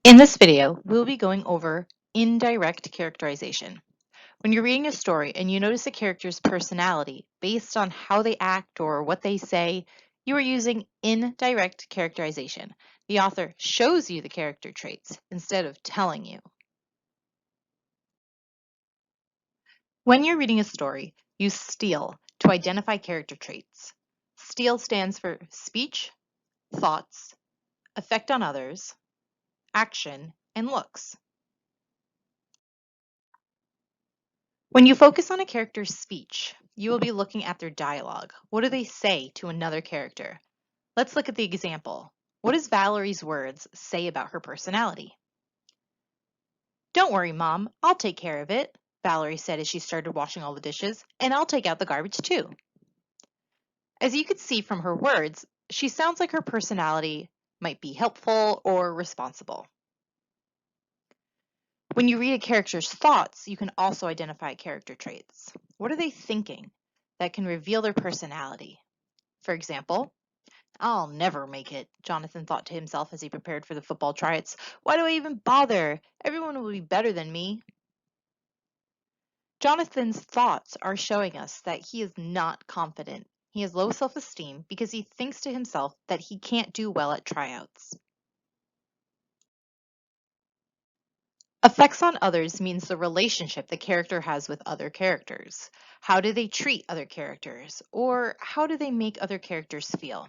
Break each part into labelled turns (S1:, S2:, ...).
S1: In this video, we'll be going over indirect characterization. When you're reading a story and you notice a character's personality based on how they act or what they say, you are using indirect characterization. The author shows you the character traits instead of telling you. When you're reading a story, use STEAL to identify character traits. STEAL stands for speech, thoughts, effect on others, action, and looks. When you focus on a character's speech, you will be looking at their dialogue. What do they say to another character? Let's look at the example. What does Valerie's words say about her personality? "Don't worry, Mom, I'll take care of it," Valerie said as she started washing all the dishes, "and I'll take out the garbage too." As you could see from her words, she sounds like her personality might be helpful or responsible. When you read a character's thoughts, you can also identify character traits. What are they thinking that can reveal their personality? For example, "I'll never make it," Jonathan thought to himself as he prepared for the football tryouts. "Why do I even bother? Everyone will be better than me." Jonathan's thoughts are showing us that he is not confident. He has low self-esteem because he thinks to himself that he can't do well at tryouts. Effects on others means the relationship the character has with other characters. How do they treat other characters? Or how do they make other characters feel?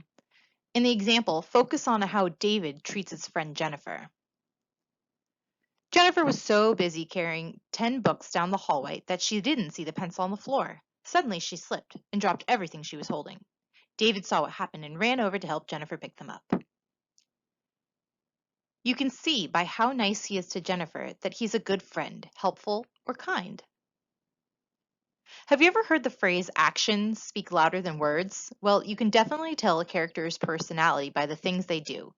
S1: In the example, focus on how David treats his friend Jennifer. Jennifer was so busy carrying 10 books down the hallway that she didn't see the pencil on the floor. Suddenly, she slipped and dropped everything she was holding. David saw what happened and ran over to help Jennifer pick them up. You can see by how nice he is to Jennifer that he's a good friend, helpful, or kind. Have you ever heard the phrase actions speak louder than words? Well, you can definitely tell a character's personality by the things they do.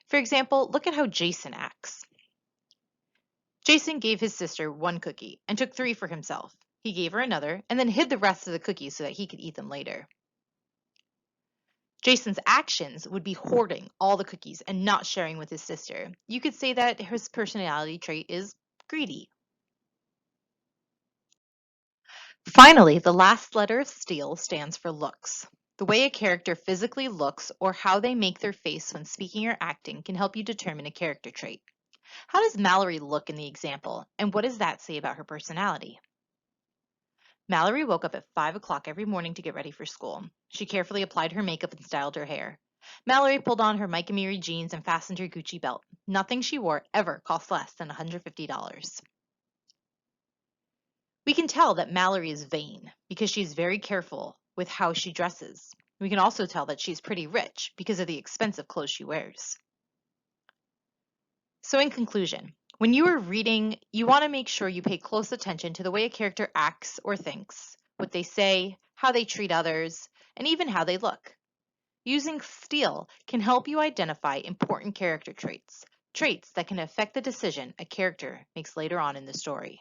S1: For example, look at how Jason acts. Jason gave his sister one cookie and took 3 for himself. He gave her another and then hid the rest of the cookies so that he could eat them later. Jason's actions would be hoarding all the cookies and not sharing with his sister. You could say that his personality trait is greedy. Finally, the last letter of STEAL stands for looks. The way a character physically looks or how they make their face when speaking or acting can help you determine a character trait. How does Mallory look in the example, and what does that say about her personality? Mallory woke up at 5 o'clock every morning to get ready for school. She carefully applied her makeup and styled her hair. Mallory pulled on her Mike Amiri jeans and fastened her Gucci belt. Nothing she wore ever cost less than $150. We can tell that Mallory is vain because she's very careful with how she dresses. We can also tell that she's pretty rich because of the expensive clothes she wears. So in conclusion, when you are reading, you want to make sure you pay close attention to the way a character acts or thinks, what they say, how they treat others, and even how they look. Using STEAL can help you identify important character traits, traits that can affect the decision a character makes later on in the story.